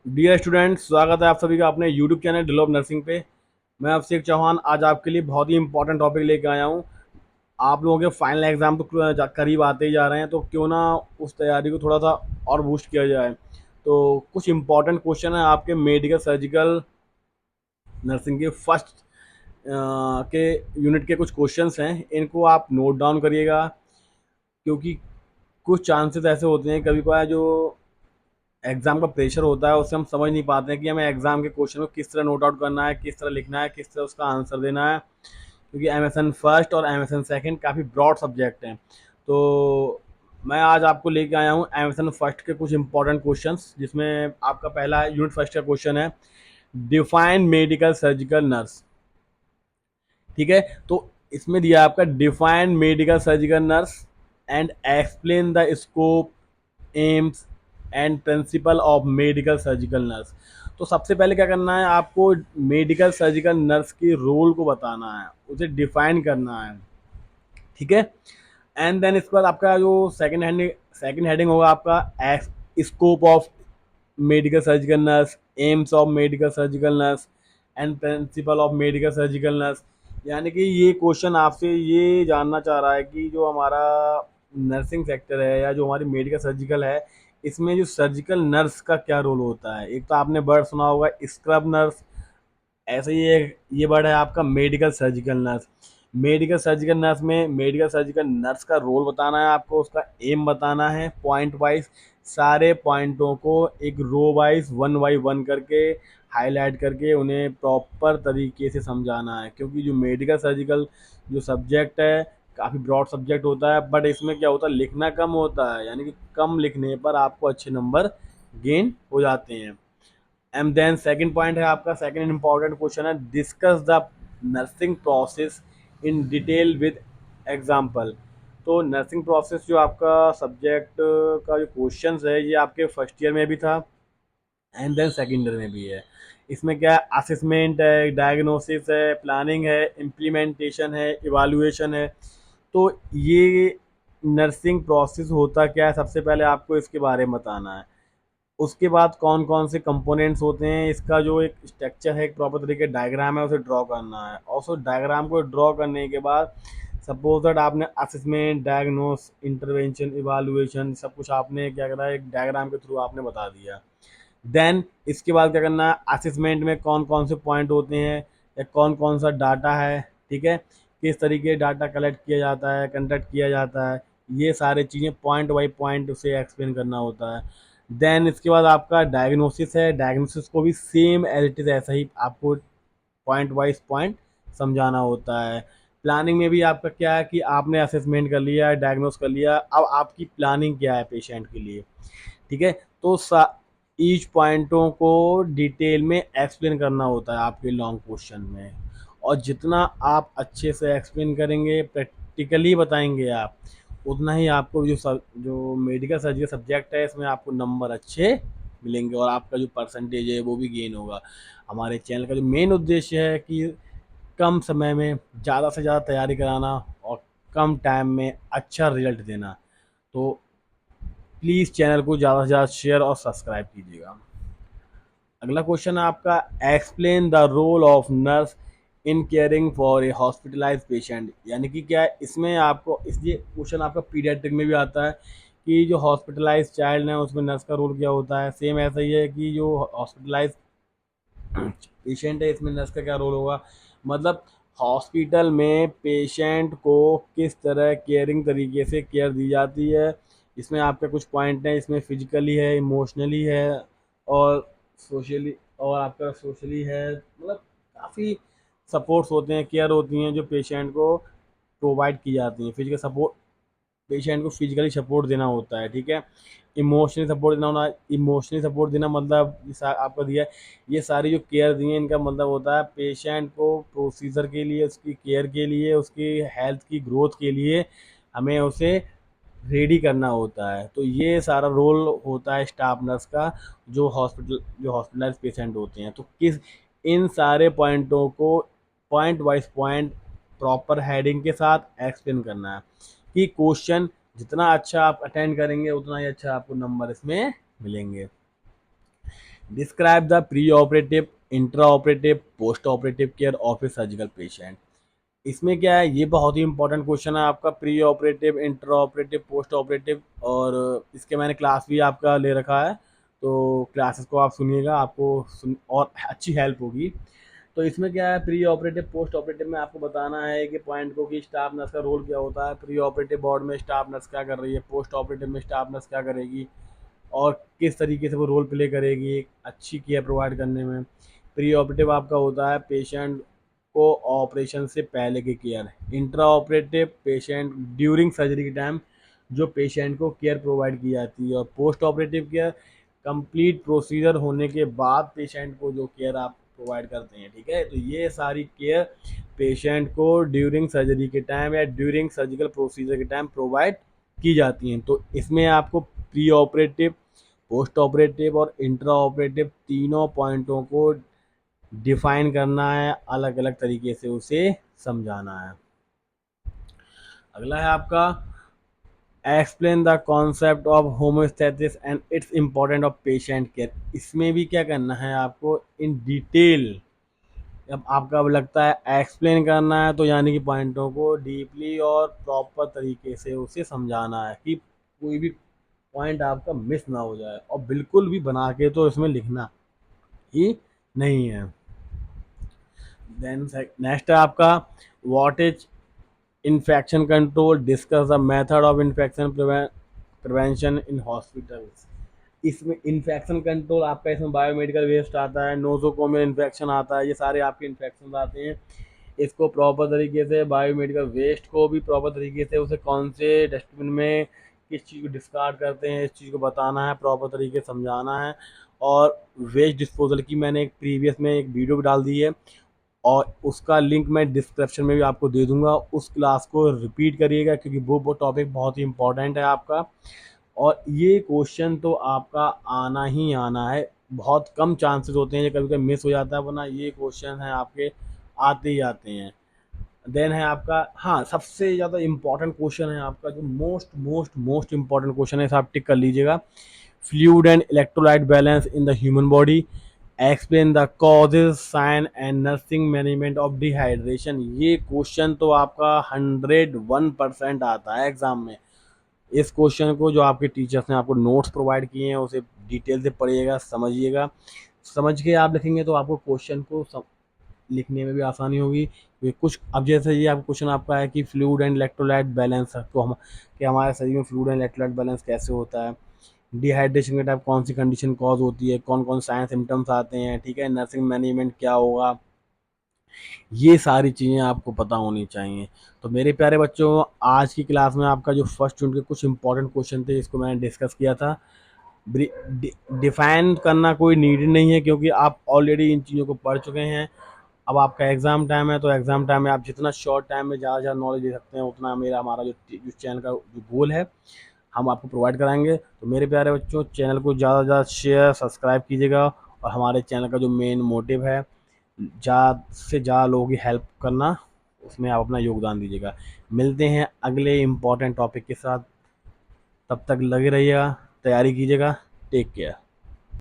Dear students, स्वागत है आप सभी का अपने यूट्यूब चैनल डेवलप नर्सिंग पे। मैं अभिषेक चौहान आज आपके लिए बहुत ही इंपॉर्टेंट टॉपिक लेके आया हूँ। आप लोगों के फाइनल एग्जाम तो करीब आते ही जा रहे हैं, तो क्यों ना उस तैयारी को थोड़ा सा और बूस्ट किया जाए। तो कुछ इंपॉर्टेंट क्वेश्चन है आपके मेडिकल सर्जिकल नर्सिंग के फर्स्ट के यूनिट के कुछ क्वेश्चंस हैं, इनको आप नोट डाउन करिएगा। क्योंकि कुछ चांसेस ऐसे होते हैं कभी कभार जो एग्जाम का प्रेशर होता है उससे हम समझ नहीं पाते हैं कि हमें एग्जाम के क्वेश्चन को किस तरह नोट आउट करना है, किस तरह लिखना है, किस तरह उसका आंसर देना है। क्योंकि एमएसएन फर्स्ट और एमएसएन सेकंड काफ़ी ब्रॉड सब्जेक्ट हैं। तो मैं आज आपको लेके आया हूँ एमएसएन फर्स्ट के कुछ इंपॉर्टेंट क्वेश्चंस, जिसमें आपका पहला यूनिट फर्स्ट का क्वेश्चन है, डिफाइन मेडिकल सर्जिकल नर्स। ठीक है, तो इसमें दिया आपका define medical surgical nurse and explain the scope, AIIMS and principle of medical surgical nurse. तो सबसे पहले क्या करना है, आपको मेडिकल सर्जिकल नर्स की रोल को बताना है, उसे डिफाइन करना है। ठीक है, एंड देन इसके बाद आपका जो सेकंड हेडिंग होगा आपका scope of medical surgical nurse, AIIMS of medical surgical nurse and principle of medical surgical nurse. यानी कि ये क्वेश्चन आपसे ये जानना चाह रहा है कि जो हमारा नर्सिंग सेक्टर है या जो हमारी मेडिकल सर्जिकल है, इसमें जो सर्जिकल नर्स का क्या रोल होता है। एक तो आपने वर्ड सुना होगा स्क्रब नर्स, ऐसे ही ये वर्ड है आपका medical surgical nurse. Medical surgical nurse का रोल बताना है आपको, उसका एम बताना है, पॉइंट वाइज सारे पॉइंटों को एक row wise one by one करके हाईलाइट करके उन्हें प्रॉपर तरीके से समझाना है। क्योंकि जो मेडिकल सर्जिकल जो सब्जेक्ट है काफ़ी ब्रॉड सब्जेक्ट होता है, बट इसमें क्या होता है, लिखना कम होता है, यानी कि कम लिखने पर आपको अच्छे नंबर गेन हो जाते हैं। एंड देन सेकंड पॉइंट है आपका, सेकंड इंपॉर्टेंट क्वेश्चन है, discuss the nursing process in detail with example. तो नर्सिंग प्रोसेस जो आपका सब्जेक्ट का जो क्वेश्चंस है, ये आपके फर्स्ट ईयर में भी था एंड देन सेकेंड ईयर में भी है। इसमें क्या है, असेसमेंट है, डायग्नोसिस है, प्लानिंग है, इम्प्लीमेंटेशन है, इवालुएशन है। तो ये नर्सिंग प्रोसेस होता क्या है, सबसे पहले आपको इसके बारे में बताना है। उसके बाद कौन कौन से कंपोनेंट्स होते हैं, इसका जो एक स्ट्रक्चर है, एक प्रॉपर तरीके डायग्राम है, उसे ड्रॉ करना है। और उस डायग्राम को ड्रॉ करने के बाद सपोज दैट आपने असेसमेंट, डायग्नोस, इंटरवेंशन, इवालुएशन सब कुछ आपने क्या करा, एक डायग्राम के थ्रू आपने बता दिया। देन इसके बाद क्या करना है, असेसमेंट में कौन कौन से पॉइंट होते हैं या कौन कौन सा डाटा है, ठीक है, किस तरीके डाटा कलेक्ट किया जाता है, कंडक्ट किया जाता है, ये सारी चीज़ें पॉइंट बाई पॉइंट उसे एक्सप्लेन करना होता है। देन इसके बाद आपका डायग्नोसिस है, डायग्नोसिस को भी सेम एज इट इज़ ऐसा ही आपको पॉइंट वाइज पॉइंट समझाना होता है। प्लानिंग में भी आपका क्या है कि आपने असेसमेंट कर लिया, डायग्नोस कर लिया, अब आपकी प्लानिंग क्या है पेशेंट के लिए। ठीक है, तो ईच पॉइंटों को डिटेल में एक्सप्लेन करना होता है आपके लॉन्ग क्वेश्चन में। और जितना आप अच्छे से एक्सप्लेन करेंगे, प्रैक्टिकली बताएंगे आप, उतना ही आपको जो मेडिकल सर्जरी सब्जेक्ट है इसमें आपको नंबर अच्छे मिलेंगे और आपका जो परसेंटेज है वो भी गेन होगा। हमारे चैनल का जो मेन उद्देश्य है कि कम समय में ज़्यादा से ज़्यादा तैयारी कराना और कम टाइम में अच्छा रिजल्ट देना। तो प्लीज़ चैनल को ज़्यादा से ज़्यादा शेयर और सब्सक्राइब कीजिएगा। अगला क्वेश्चन है आपका, explain the role of nurse in caring for a hospitalise patient. यानी कि क्या है, इसमें आपको इसलिए क्वेश्चन आपका पीडियाट्रिक में भी आता है कि जो हॉस्पिटलाइज चाइल्ड है उसमें नर्स का रोल क्या होता है। सेम ऐसा ही है कि जो हॉस्पिटलाइज पेशेंट है इसमें नर्स का क्या रोल होगा। मतलब हॉस्पिटल में पेशेंट को किस तरह केयरिंग तरीके से केयर दी जाती है। इसमें आपके कुछ पॉइंट हैं, इसमें फिजिकली है, इमोशनली है और सोशली, और आपका सोशली है। मतलब काफ़ी सपोर्ट्स होते हैं, केयर होती हैं जो पेशेंट को प्रोवाइड की जाती हैं। फिजिकल सपोर्ट, पेशेंट को फिजिकली सपोर्ट देना होता है, ठीक है। इमोशनली सपोर्ट देना होना, इमोशनली सपोर्ट देना मतलब आपका दिया है। ये सारी जो केयर दी है इनका मतलब होता है पेशेंट को प्रोसीजर के लिए, उसकी केयर के लिए, उसकी हेल्थ की ग्रोथ के लिए हमें उसे रेडी करना होता है। तो ये सारा रोल होता है स्टाफ नर्स का, जो हॉस्पिटलाइज पेशेंट होते हैं। तो किस इन सारे पॉइंटों को point wise point proper heading के साथ एक्सप्लेन करना है कि क्वेश्चन जितना अच्छा आप अटेंड करेंगे उतना ही अच्छा आपको नंबर इसमें मिलेंगे। Describe the pre operative, intra operative, post operative care of A surgical patient. इसमें क्या है, ये बहुत ही इंपॉर्टेंट क्वेश्चन है आपका, pre operative, intra operative, post operative, और इसके मैंने क्लास भी आपका ले रखा है, तो क्लासेस को आप सुनिएगा, आपको और अच्छी हेल्प होगी। तो इसमें क्या है, प्री ऑपरेटिव पोस्ट ऑपरेटिव में आपको बताना है कि पॉइंट को कि स्टाफ नर्स का रोल क्या होता है, प्री ऑपरेटिव वार्ड में स्टाफ नर्स क्या कर रही है, पोस्ट ऑपरेटिव में स्टाफ नर्स क्या करेगी, और किस तरीके से वो रोल प्ले करेगी एक अच्छी केयर प्रोवाइड करने में। प्री ऑपरेटिव आपका होता है पेशेंट को ऑपरेशन से पहले की care. Intra operative patient during surgery के टाइम जो पेशेंट को केयर प्रोवाइड की जाती है, और post operative care complete procedure होने के बाद पेशेंट को जो केयर आप प्रोवाइड करते हैं, ठीक है। तो ये सारी केयर पेशेंट को ड्यूरिंग सर्जरी के टाइम या ड्यूरिंग सर्जिकल प्रोसीजर के टाइम प्रोवाइड की जाती हैं। तो इसमें आपको प्री ऑपरेटिव, पोस्ट ऑपरेटिव और इंट्रा ऑपरेटिव तीनों पॉइंटों को डिफाइन करना है, अलग अलग तरीके से उसे समझाना है। अगला है आपका explain the concept of homeostasis and it's important of patient care. इसमें भी क्या करना है आपको इन डिटेल, जब आपका अब लगता है एक्सप्लेन करना है तो यानी कि पॉइंटों को डीपली और प्रॉपर तरीके से उसे समझाना है कि कोई भी पॉइंट आपका मिस ना हो जाए, और बिल्कुल भी बना के तो इसमें लिखना ही नहीं है। देन नेक्स्ट है आपका what is infection control, discuss the method of infection prevention in hospitals. इसमें इन्फेक्शन कंट्रोल आपका, इसमें बायोमेडिकल वेस्ट आता है, नोजोकोमियल इन्फेक्शन आता है, ये सारे आपके इन्फेक्शन आते हैं। इसको प्रॉपर तरीके से बायोमेडिकल वेस्ट को भी प्रॉपर तरीके से उसे कौन से डस्टबिन में किस चीज़ को डिस्कार्ड करते हैं, इस चीज़ को बताना है, प्रॉपर तरीके से समझाना है। और वेस्ट डिस्पोजल की मैंने एक प्रीवियस में एक वीडियो भी डाल दी है, और उसका लिंक मैं डिस्क्रिप्शन में भी आपको दे दूंगा, उस क्लास को रिपीट करिएगा क्योंकि वो टॉपिक बहुत ही इंपॉर्टेंट है आपका। और ये क्वेश्चन तो आपका आना ही आना है, बहुत कम चांसेस होते हैं, ये कभी कभी मिस हो जाता है, वरना ये क्वेश्चन है आपके आते ही आते हैं। देन है आपका, हाँ, सबसे ज़्यादा इम्पॉर्टेंट क्वेश्चन है आपका, जो most most most important question है, इसे आप टिक कर लीजिएगा। Fluid and electrolyte balance in the human body, explain the causes sign and nursing management of dehydration. ये क्वेश्चन तो आपका 101% आता है एग्जाम में। इस क्वेश्चन को जो आपके टीचर्स ने आपको नोट्स प्रोवाइड किए हैं उसे डिटेल से पढ़िएगा, समझिएगा, समझ के आप लिखेंगे तो आपको क्वेश्चन को लिखने में भी आसानी होगी। ये कुछ अब जैसे ये आपका क्वेश्चन आपका है कि फ्लूइड एंड इलेक्ट्रोलाइट बैलेंस, तो हम कि हमारे शरीर में फ्लूइड एंड इलेक्ट्रोलाइट बैलेंस कैसे होता है, डिहाइड्रेशन के टाइप कौन सी कंडीशन कॉज होती है, कौन कौन साइन सिम्टम्स आते हैं, ठीक है, नर्सिंग मैनेजमेंट क्या होगा, ये सारी चीज़ें आपको पता होनी चाहिए। तो मेरे प्यारे बच्चों, आज की क्लास में आपका जो फर्स्ट यूनिट के कुछ इंपॉर्टेंट क्वेश्चन थे इसको मैंने डिस्कस किया था। डिफाइन करना कोई नीड नहीं है क्योंकि आप ऑलरेडी इन चीज़ों को पढ़ चुके हैं। अब आपका एग्ज़ाम टाइम है, तो एग्ज़ाम टाइम में आप जितना शॉर्ट टाइम में ज़्यादा ज़्यादा नॉलेज दे सकते हैं उतना हमारा जो चैनल का जो गोल है हम आपको प्रोवाइड कराएंगे। तो मेरे प्यारे बच्चों, चैनल को ज़्यादा से ज़्यादा शेयर सब्सक्राइब कीजिएगा, और हमारे चैनल का जो मेन मोटिव है ज़्यादा से ज़्यादा लोगों की हेल्प करना, उसमें आप अपना योगदान दीजिएगा। मिलते हैं अगले इम्पोर्टेंट टॉपिक के साथ, तब तक लगे रहिएगा, तैयारी कीजिएगा। Take care.